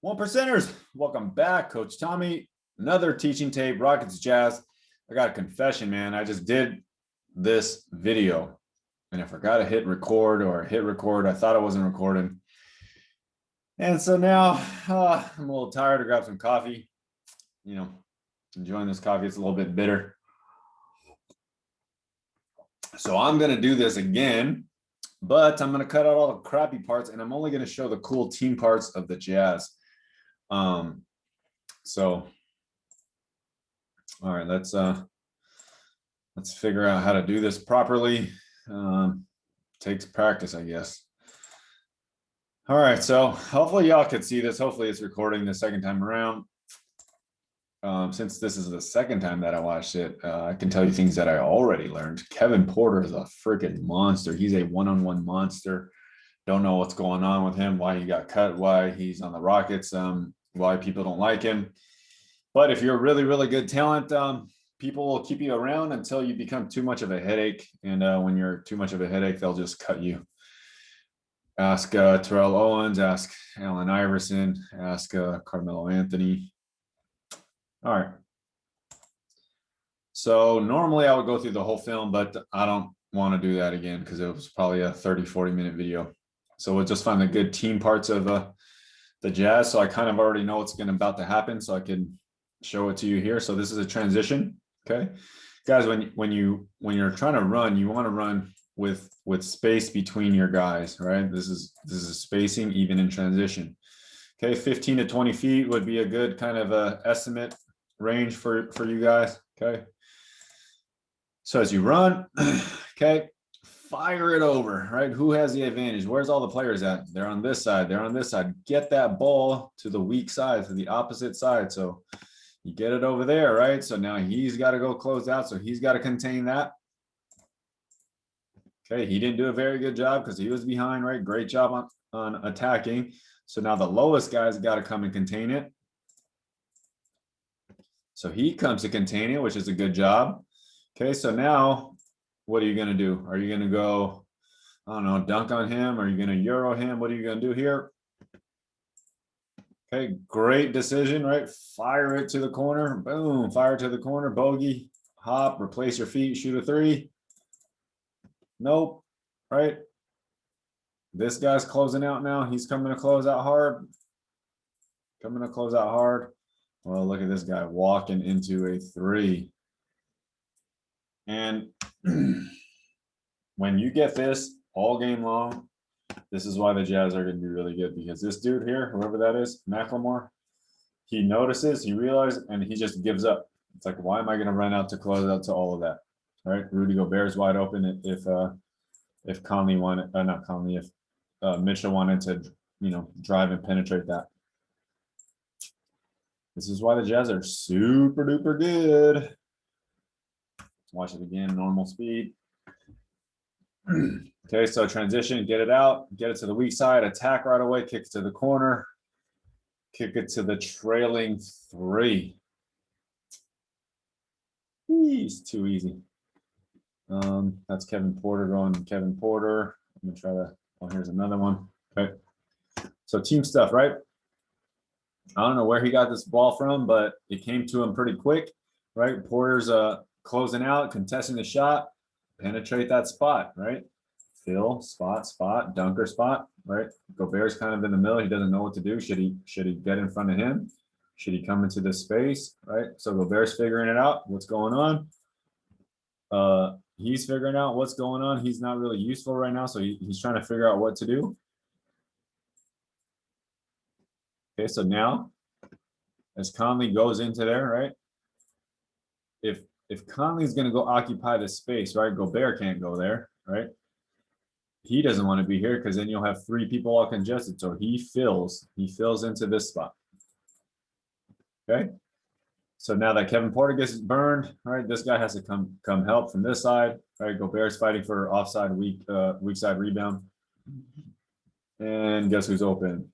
One percenters, welcome back. Coach Tommy, another teaching tape, Rockets Jazz. I got a confession, man. I just did this video and I forgot to hit record or hit record. I thought I wasn't recording. And so now I'm a little tired to grab some coffee. Enjoying this coffee. It's a little bit bitter. So I'm going to do this again, but I'm going to cut out all the crappy parts and I'm only going to show the cool team parts of the Jazz. So all right, let's figure out how to do this properly. Takes practice, I guess. All right, so hopefully y'all could see this. Hopefully it's recording the second time around. Since this is the second time that I watched it, I can tell you things that I already learned. Kevin Porter is a freaking monster. He's a one-on-one monster. Don't know what's going on with him, why he got cut, why he's on the Rockets, why people don't like him. But if you're a really, really good talent, people will keep you around until you become too much of a headache. And when you're too much of a headache, they'll just cut you. Ask Terrell Owens, ask Allen Iverson, ask Carmelo Anthony. All right. So normally I would go through the whole film, but I don't want to do that again because it was probably a 30, 40-minute video. So we'll just find the good team parts of the Jazz. So I kind of already know what's about to happen, so I can show it to you here. So this is a transition. Okay, guys, when you're trying to run, you want to run with space between your guys, right? This is spacing even in transition. Okay, 15 to 20 feet would be a good kind of estimate range for you guys. Okay, so as you run, okay, fire it over, right? Who has the advantage? Where's all the players at? They're on this side. They're on this side. Get that ball to the weak side, to the opposite side. So you get it over there, right? So now he's got to go close out. So he's got to contain that. Okay, he didn't do a very good job because he was behind, right? Great job on attacking. So now the lowest guy's got to come and contain it. So he comes to contain it, which is a good job. Okay, so now what are you going to do? Are you going to go, I don't know, dunk on him? Are you going to Euro him? What are you going to do here? Okay, great decision, right? Fire it to the corner. Boom, fire it to the corner. Bogey, hop, replace your feet, shoot a three. Nope, right? This guy's closing out now. He's coming to close out hard. Coming to close out hard. Well, look at this guy walking into a three. And when you get this all game long, this is why the Jazz are going to be really good, because this dude here, whoever that is, McLemore, he notices, he realizes, and he just gives up. It's like, why am I going to run out to close out to all of that? All right, Rudy Gobert is wide open. If Conley wanted, not Conley, if Mitchell wanted to, drive and penetrate that. This is why the Jazz are super duper good. Watch it again, normal speed. Okay, so transition, get it out, get it to the weak side, attack right away, kick it to the corner, kick it to the trailing three. It's too easy. That's Kevin Porter going Kevin Porter. I'm gonna try to, oh, here's another one. Okay, so team stuff, right? I don't know where he got this ball from, but it came to him pretty quick, right? Porter's closing out, contesting the shot, penetrate that spot, right? Fill, spot, dunker spot, right? Gobert's kind of in the middle. He doesn't know what to do. Should he get in front of him? Should he come into this space, right? So Gobert's figuring it out. What's going on? He's figuring out what's going on. He's not really useful right now, so he's trying to figure out what to do. Okay, so now as Conley goes into there, right? If Conley's going to go occupy the space, right? Gobert can't go there, right? He doesn't want to be here because then you'll have three people all congested. So he fills into this spot. Okay. So now that Kevin Porter gets burned, right? This guy has to come help from this side, right? Gobert's fighting for offside weak side rebound. And guess who's open?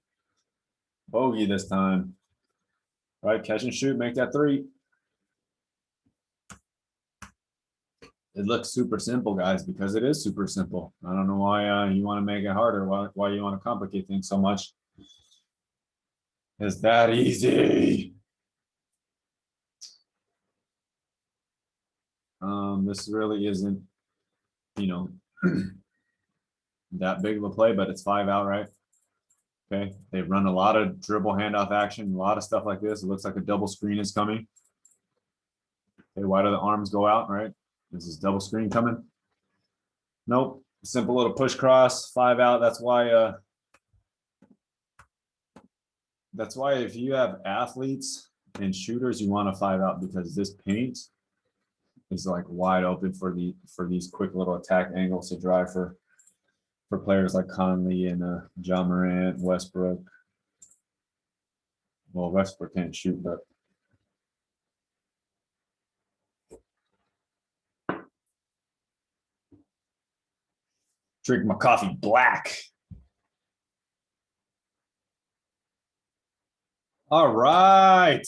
Bogi this time. Right? Catch and shoot, make that three. It looks super simple, guys, because it is super simple. I don't know why you want to make it harder, why you want to complicate things so much. It's that easy. This really isn't, you know, that big of a play, but it's 5 out, right? Okay. They run a lot of dribble handoff action, a lot of stuff like this. It looks like a double screen is coming. Okay, why do the arms go out, right? This is double screen coming. Nope. Simple little push cross, 5 out. That's why if you have athletes and shooters, you want a 5 out, because this paint is like wide open for these quick little attack angles to drive for players like Conley and John Morant, Westbrook. Well, Westbrook can't shoot, but drink my coffee black. All right.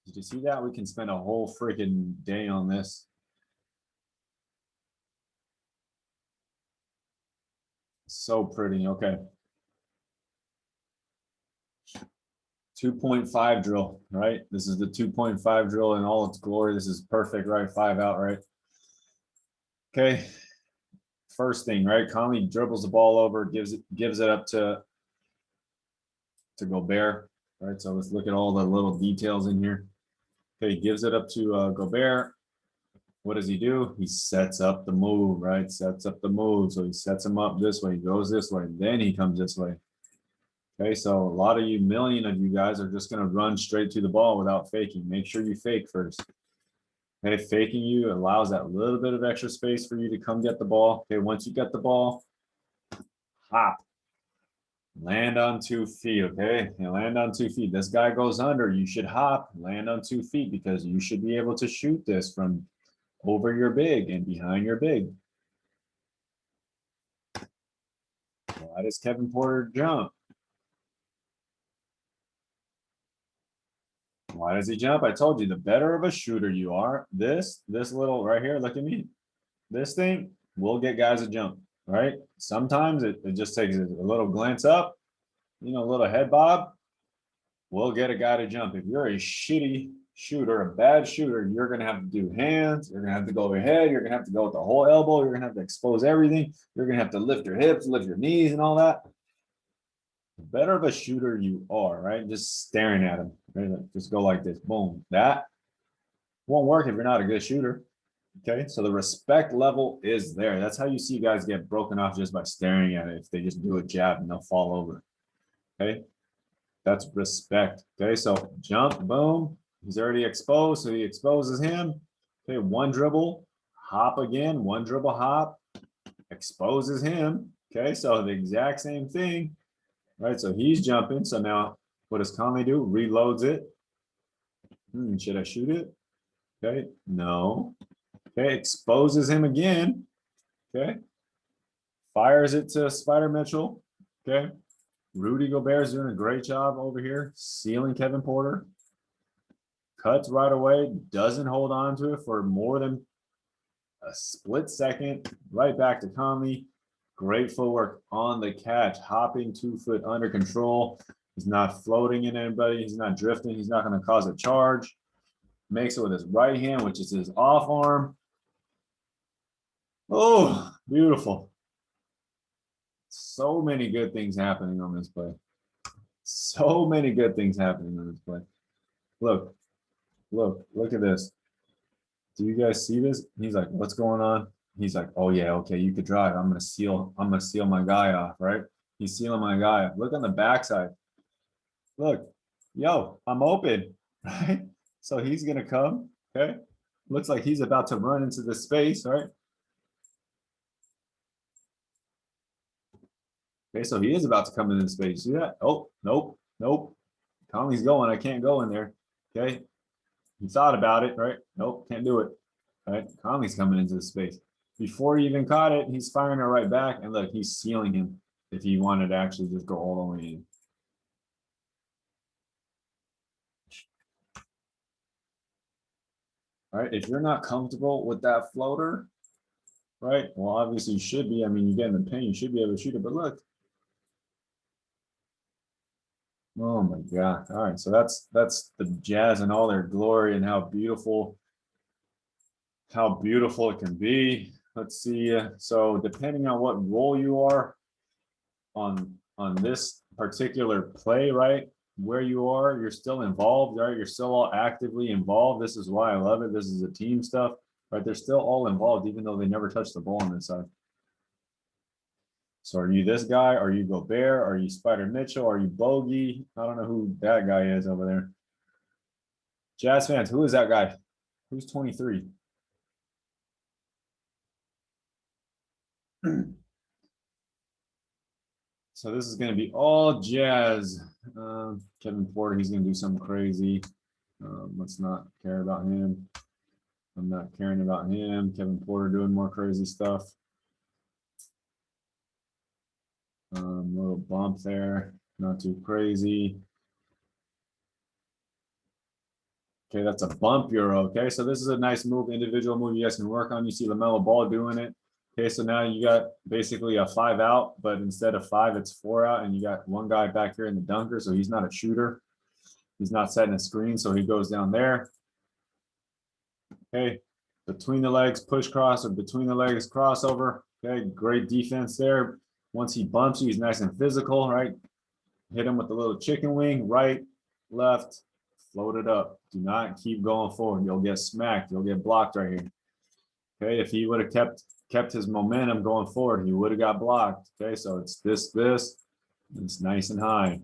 Did you see that? We can spend a whole freaking day on this. So pretty. Okay. 2.5 drill, right? This is the 2.5 drill in all its glory. This is perfect, right? 5 out, right? Okay. First thing, right? Conley dribbles the ball over, gives it up to Gobert, right? So let's look at all the little details in here. Okay, he gives it up to Gobert. What does he do? He sets up the move, right? Sets up the move. So he sets him up this way, he goes this way, then he comes this way. Okay, so a lot of you, million of you guys are just going to run straight to the ball without faking. Make sure you fake first. Okay, faking you allows that little bit of extra space for you to come get the ball. Okay, once you get the ball, hop. Land on 2 feet, okay? You land on 2 feet. This guy goes under. You should hop, land on 2 feet, because you should be able to shoot this from over your big and behind your big. Why does Kevin Porter jump? Why does he jump? I told you, the better of a shooter you are, this little right here, look at me. This thing will get guys a jump, right? Sometimes it just takes a little glance up, a little head bob, will get a guy to jump. If you're a shitty shooter, a bad shooter, you're going to have to do hands. You're going to have to go overhead. You're going to have to go with the whole elbow. You're going to have to expose everything. You're going to have to lift your hips, lift your knees and all that. The better of a shooter you are, right? Just staring at him. Right? Just go like this. Boom. That won't work if you're not a good shooter. Okay. So the respect level is there. That's how you see guys get broken off, just by staring at it. If they just do a jab and they'll fall over. Okay. That's respect. Okay, so jump, boom. He's already exposed, so he exposes him. Okay, one dribble, hop again, one dribble, hop, exposes him. Okay, so the exact same thing, right? So he's jumping. So now what does Conley do? Reloads it. Should I shoot it? Okay, no. Okay, exposes him again. Okay, fires it to Spider Mitchell. Okay, Rudy Gobert is doing a great job over here, sealing Kevin Porter. Cuts right away, doesn't hold on to it for more than a split second. Right back to Conley. Great footwork on the catch, hopping 2 foot under control. He's not floating in anybody. He's not drifting. He's not going to cause a charge. Makes it with his right hand, which is his off arm. Oh, beautiful. So many good things happening on this play. So many good things happening on this play. Look at this. Do you guys see this? He's like, what's going on? He's like, oh yeah, okay, you could drive. I'm gonna seal my guy off, right? He's sealing my guy off. Look on the backside. Look, yo, I'm open, right? So he's gonna come. Okay. Looks like he's about to run into the space, right? Okay, so he is about to come into the space. See that? Oh, nope. Conley's going. I can't go in there. Okay. He thought about it, right? Nope, can't do it. All right. Conley's coming into the space. Before he even caught it, he's firing it right back. And look, he's sealing him if he wanted to actually just go all the way in. All right. If you're not comfortable with that floater, right? Well, obviously you should be. I mean, you get in the paint, you should be able to shoot it. But look, Oh my God. All right. So that's the Jazz in all their glory and how beautiful it can be. Let's see. So depending on what role you are on this particular play, right? Where you are, you're still involved, right? You're still all actively involved. This is why I love it. This is a team stuff, right? They're still all involved, even though they never touch the ball on this side. So are you this guy? Are you Gobert? Are you Spider Mitchell? Are you Bogi? I don't know who that guy is over there. Jazz fans, who is that guy? Who's 23? So this is going to be all Jazz. Kevin Porter, he's going to do something crazy. Let's not care about him. I'm not caring about him. Kevin Porter doing more crazy stuff. Little bump there, not too crazy. Okay, that's a bump euro. Okay, so this is a nice move, individual move you guys can work on. You see LaMelo Ball doing it. Okay, so now you got basically a 5 out, but instead of 5, it's 4 out, and you got one guy back here in the dunker, so he's not a shooter. He's not setting a screen, so he goes down there. Okay, between the legs push cross or between the legs crossover. Okay, great defense there. Once he bumps you, he's nice and physical, right? Hit him with a little chicken wing, right, left, float it up. Do not keep going forward. You'll get smacked. You'll get blocked right here. Okay, if he would have kept his momentum going forward, he would have got blocked. Okay, so it's this, it's nice and high.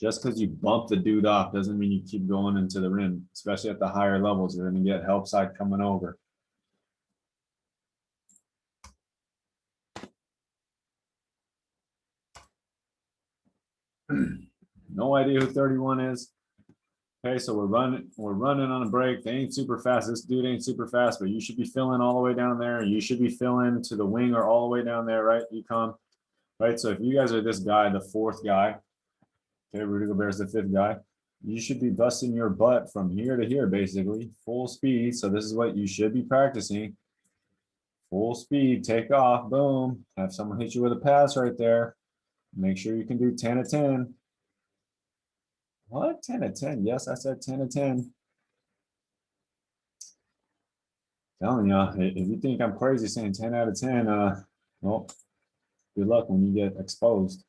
Just because you bump the dude off doesn't mean you keep going into the rim, especially at the higher levels. You're going to get help side coming over. No idea who 31 is. Okay, so we're running on a break. They ain't super fast. This dude ain't super fast, but you should be filling all the way down there. You should be filling to the wing or all the way down there, right? Econ, right? So if you guys are this guy, the 4th guy, okay, Rudy Gobert's the 5th guy, you should be busting your butt from here to here, basically, full speed. So this is what you should be practicing. Full speed, take off, boom. Have someone hit you with a pass right there. Make sure you can do 10 of 10. What? 10 of 10? Yes, I said 10 of 10. Telling y'all, if you think I'm crazy saying 10 out of 10, well, good luck when you get exposed.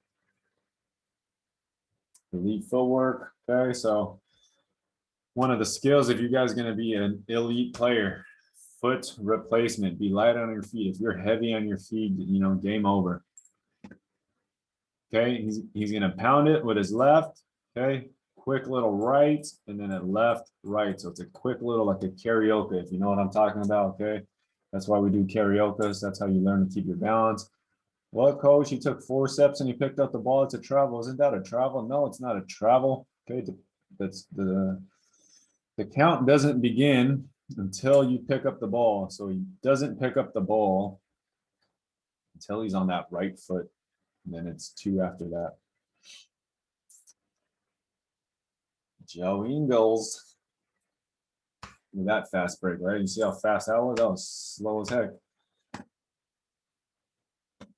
Elite footwork. Okay, so one of the skills, if you guys are going to be an elite player, foot replacement, be light on your feet. If you're heavy on your feet, you know, game over. Okay, he's going to pound it with his left. Okay, quick little right, and then a left, right. So it's a quick little, like a karaoke, if you know what I'm talking about. Okay, that's why we do karaoke. That's how you learn to keep your balance. What, coach? He took 4 steps and he picked up the ball. It's a travel. Isn't that a travel? No, it's not a travel. Okay, that's the count doesn't begin until you pick up the ball. So he doesn't pick up the ball until he's on that right foot. And then it's 2 after that. Joe Ingles with that fast break, right? You see how fast that was? That was slow as heck.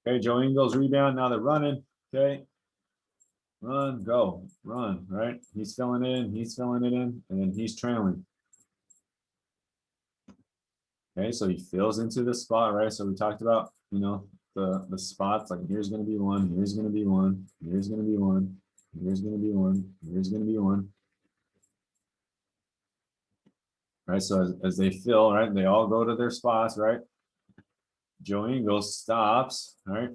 Okay, Joe Ingles rebound. Now they're running. Okay. Run, go, run, right? He's filling it in, and then he's trailing. Okay, so he fills into the spot, right? So we talked about, you know, the spots, like here's going to be one, here's going to be one, here's going to be one, here's going to be one, here's going to be one. Right, so as they fill, right, they all go to their spots, right? Joe Ingles stops, right?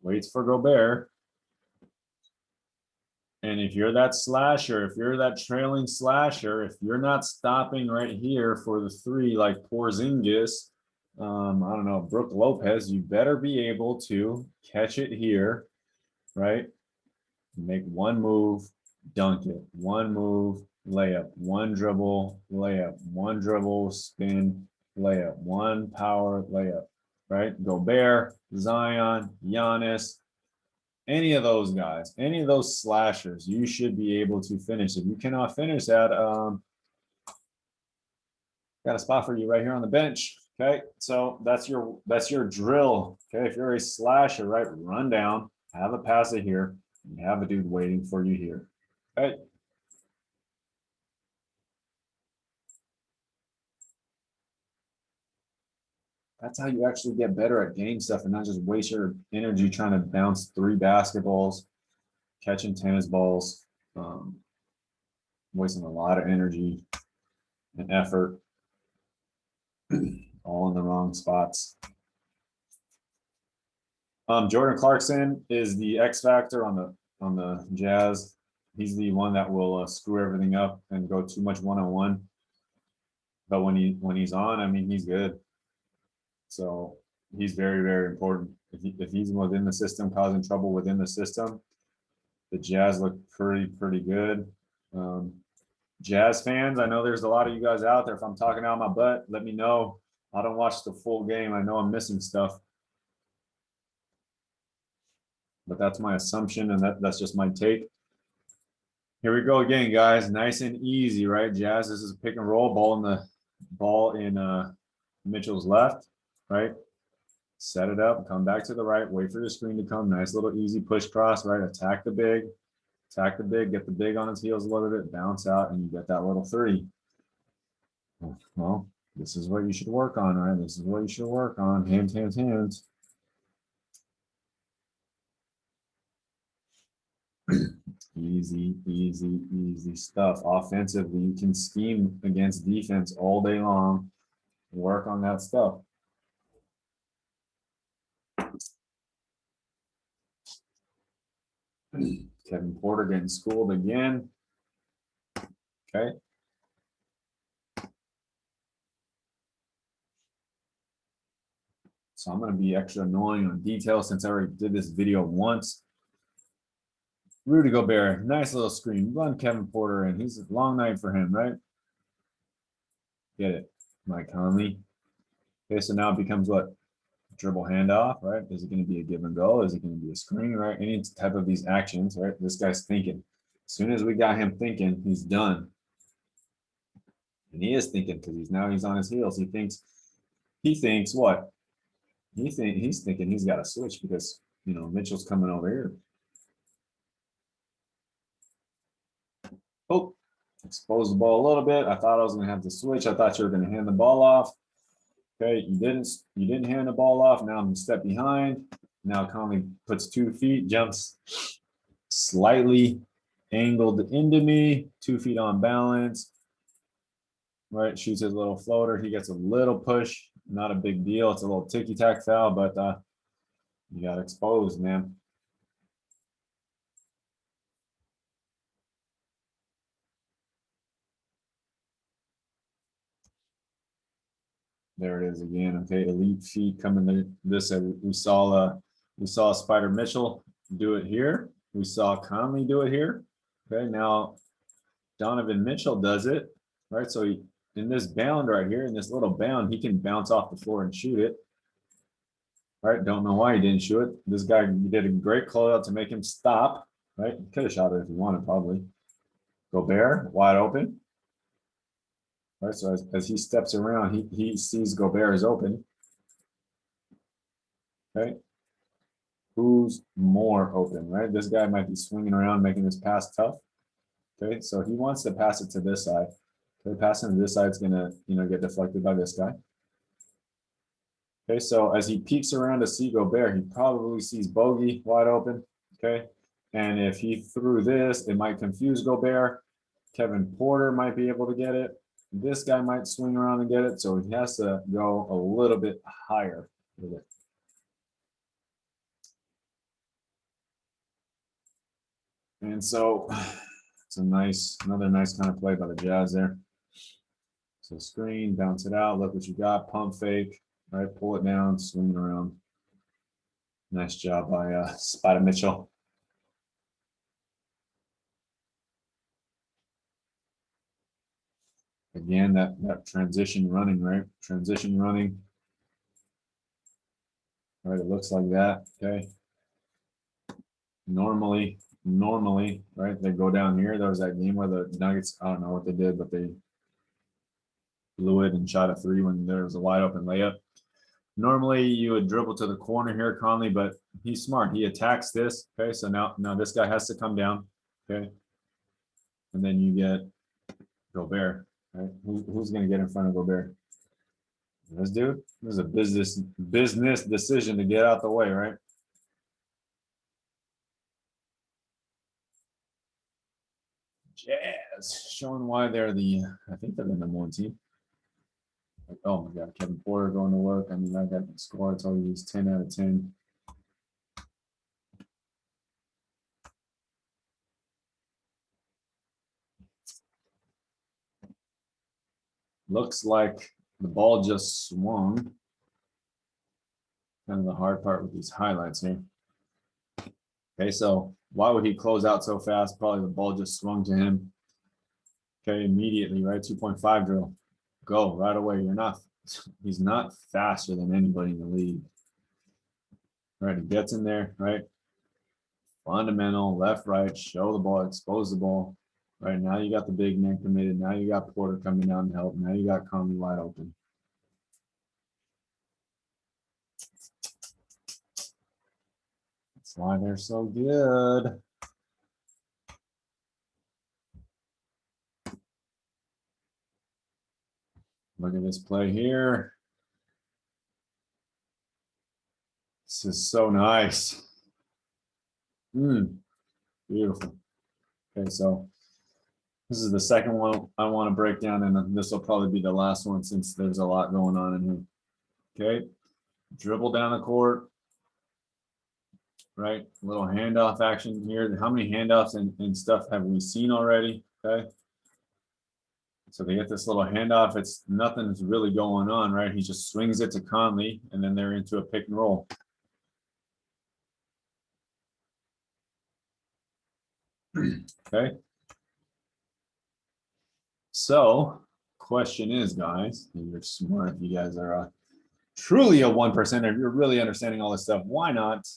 Waits for Gobert. And if you're that slasher, if you're that trailing slasher, if you're not stopping right here for the 3 like Porzingis, I don't know, Brooke Lopez, you better be able to catch it here, right? Make one move, dunk it. One move, layup. One dribble, layup. One dribble, spin, layup. One power, layup, right? Gobert, Zion, Giannis, any of those guys, any of those slashers, you should be able to finish. If you cannot finish that, got a spot for you right here on the bench. Okay, so that's your drill. Okay, if you're a slasher, right, run down. Have a pass it here. You have a dude waiting for you here. Okay. That's how you actually get better at game stuff and not just waste your energy trying to bounce 3 basketballs, catching tennis balls, wasting a lot of energy and effort, all in the wrong spots. Jordan Clarkson is the X factor on the Jazz. He's the one that will screw everything up and go too much one-on-one. But when he's on, I mean, he's good. So he's very, very important. If he's within the system, causing trouble within the system, the Jazz look pretty good. Jazz fans, I know there's a lot of you guys out there. If I'm talking out my butt, let me know. I don't watch the full game. I know I'm missing stuff. But that's my assumption, and that's just my take. Here we go again, guys. Nice and easy, right? Jazz, this is a pick and roll. Ball in Mitchell's left, right? Set it up, come back to the right, wait for the screen to come. Nice little easy push cross, right? Attack the big, get the big on his heels a little bit, bounce out, and you get that little 3. Well, this is what you should work on, right? This is what you should work on. Hands. Easy stuff. Offensively, you can scheme against defense all day long. Work on that stuff. Kevin Porter getting schooled again. Okay. So I'm going to be extra annoying on details since I already did this video once. Rudy Gobert, nice little screen. Run Kevin Porter in. He's a long night for him, right? Get it, Mike Conley. Okay, so now it becomes what? Dribble handoff, right? Is it going to be a give and go? Is it going to be a screen, right? Any type of these actions, right? This guy's thinking. As soon as we got him thinking, he's done. And he is thinking because he's on his heels. He thinks what? He's thinking he's got to switch because Mitchell's coming over here. Oh, exposed the ball a little bit. I thought I was going to have to switch. I thought you were going to hand the ball off. Okay, you didn't hand the ball off. Now I'm a step behind. Now Conley puts 2 feet, jumps slightly angled into me, 2 feet on balance. Right, shoots his little floater. He gets a little push, not a big deal. It's a little ticky-tack foul, but you got exposed, man. There it is again. Okay, elite feet coming to this. We saw Spider Mitchell do it here. We saw Conley do it here. Okay, now Donovan Mitchell does it, right? So in this bound right here, in this little bound, he can bounce off the floor and shoot it. Right? Don't know why he didn't shoot it. This guy did a great closeout to make him stop. Right? He could have shot it if he wanted, probably. Gobert wide open. Right, so as he steps around, he sees Gobert is open. Okay, who's more open, right? This guy might be swinging around, making this pass tough. Okay, so he wants to pass it to this side. Okay, passing to this side is gonna, get deflected by this guy. Okay, so as he peeks around to see Gobert, he probably sees Bogi wide open. Okay, and if he threw this, it might confuse Gobert. Kevin Porter might be able to get it. This guy might swing around and get it, so he has to go a little bit higher with it. And so it's another nice kind of play by the Jazz there. So screen, bounce it out, look what you got, pump fake, right? Pull it down, swing it around. Nice job by Spida Mitchell. Again, that transition running, right? Transition running. All right, it looks like that. Okay. Normally, right? They go down here. There was that game where the Nuggets, I don't know what they did, but they blew it and shot a 3 when there was a wide open layup. Normally you would dribble to the corner here, Conley, but he's smart. He attacks this. Okay, so now this guy has to come down. Okay. And then you get Gobert. Right? Who's gonna get in front of Gobert? This dude. This is a business decision to get out the way, right? Jazz showing why they're I think they're the #1 team. Like, oh my God, Kevin Porter going to work. I mean, I got the score. I told you he's 10 out of 10. Looks like the ball just swung. Kind of the hard part with these highlights here. Okay, so why would he close out so fast? Probably the ball just swung to him. Okay, immediately, right? 2.5 drill. Go right away. He's not faster than anybody in the league. All right, he gets in there, right? Fundamental, left, right, show the ball, expose the ball. Right now you got the big man committed. Now you got Porter coming down to help. Now you got Conley wide open. That's why they're so good. Look at this play here. This is so nice. Beautiful. Okay, so this is the second one I want to break down, and this will probably be the last one since there's a lot going on in here. Okay, dribble down the court, right? A little handoff action here. How many handoffs and stuff have we seen already? Okay. So they get this little handoff. It's nothing's really going on, right? He just swings it to Conley, and then they're into a pick and roll. Okay. So, question is, guys, you're smart. You guys are truly a 1%er. You're really understanding all this stuff. Why not?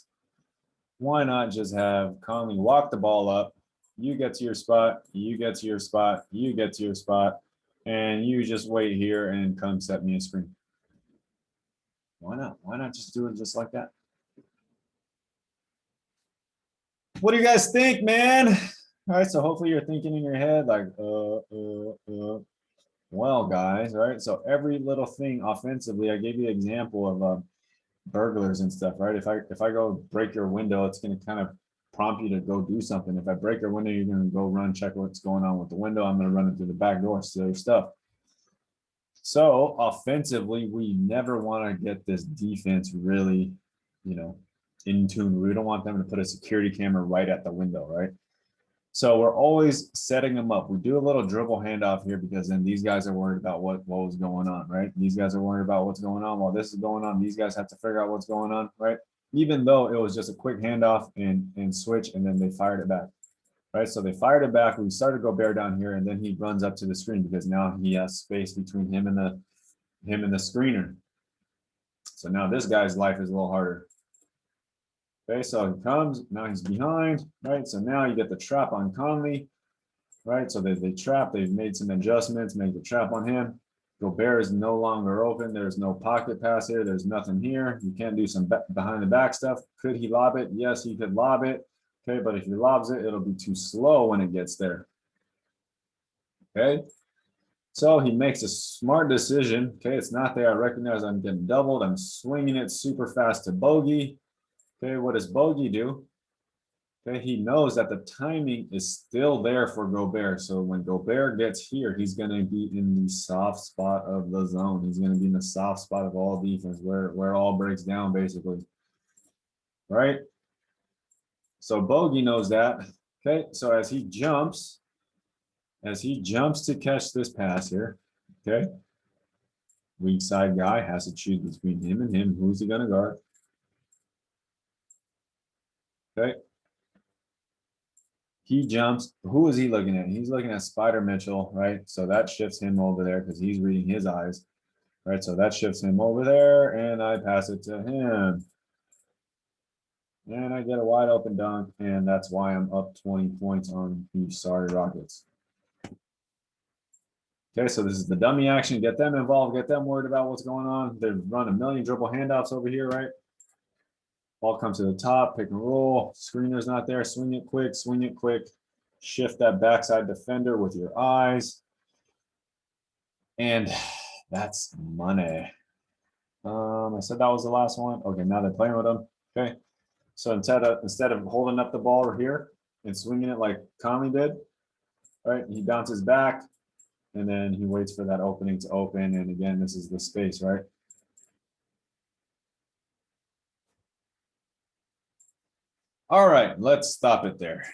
Why not just have Conley walk the ball up? You get to your spot. You get to your spot. You get to your spot, and you just wait here and come set me a screen. Why not? Why not just do it just like that? What do you guys think, man? All right, so hopefully you're thinking in your head like, well, guys, right? So every little thing offensively, I gave you an example of burglars and stuff, right? If I go break your window, it's going to kind of prompt you to go do something. If I break your window, you're going to go run, check what's going on with the window. I'm going to run it through the back door, steal your stuff. So offensively, we never want to get this defense really, in tune. We don't want them to put a security camera right at the window, right? So we're always setting them up. We do a little dribble handoff here because then these guys are worried about what was going on, right? These guys are worried about what's going on while this is going on. These guys have to figure out what's going on, right? Even though it was just a quick handoff and switch, and then they fired it back, right? So they fired it back. We started Gobert down here, and then he runs up to the screen because now he has space between him and the screener. So now this guy's life is a little harder. Okay, so he comes, now he's behind, right? So now you get the trap on Conley, right? So they trap, they've made some adjustments, make the trap on him. Gobert is no longer open. There's no pocket pass here. There's nothing here. You can't do some behind the back stuff. Could he lob it? Yes, he could lob it. Okay, but if he lobs it, it'll be too slow when it gets there. Okay, so he makes a smart decision. Okay, it's not there. I recognize I'm getting doubled. I'm swinging it super fast to Bogi. Okay, what does Bogi do? Okay, he knows that the timing is still there for Gobert. So when Gobert gets here, he's going to be in the soft spot of the zone. He's going to be in the soft spot of all defense where it all breaks down, basically. Right? So Bogi knows that. Okay, so as he jumps to catch this pass here, okay, weak side guy has to choose between him and him. Who's he going to guard? Okay. He jumps. Who is he looking at? He's looking at Spider Mitchell, right? So that shifts him over there because he's reading his eyes, right? So that shifts him over there, and I pass it to him. And I get a wide open dunk, and that's why I'm up 20 points on the sorry Rockets. Okay, so this is the dummy action. Get them involved, get them worried about what's going on. They've run a million dribble handoffs over here, right? Ball comes to the top, pick and roll. Screener's not there. Swing it quick, swing it quick. Shift that backside defender with your eyes. And that's money. I said that was the last one. Okay, now they're playing with them. Okay. So instead of holding up the ball here and swinging it like Conley did, right? He bounces back and then he waits for that opening to open. And again, this is the space, right? All right, let's stop it there.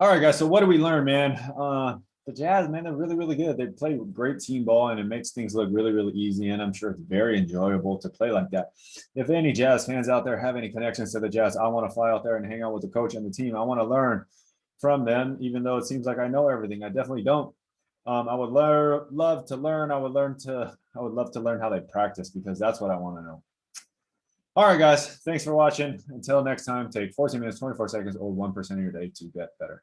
All right, guys. So what do we learn, man? The Jazz, man, they're really, really good. They play great team ball, and it makes things look really, really easy. And I'm sure it's very enjoyable to play like that. If any Jazz fans out there have any connections to the Jazz, I want to fly out there and hang out with the coach and the team. I want to learn from them, even though it seems like I know everything. I definitely don't. I would love to learn. I would love to learn how they practice because that's what I want to know. All right, guys. Thanks for watching. Until next time, take 14 minutes, 24 seconds, or 1% of your day to get better.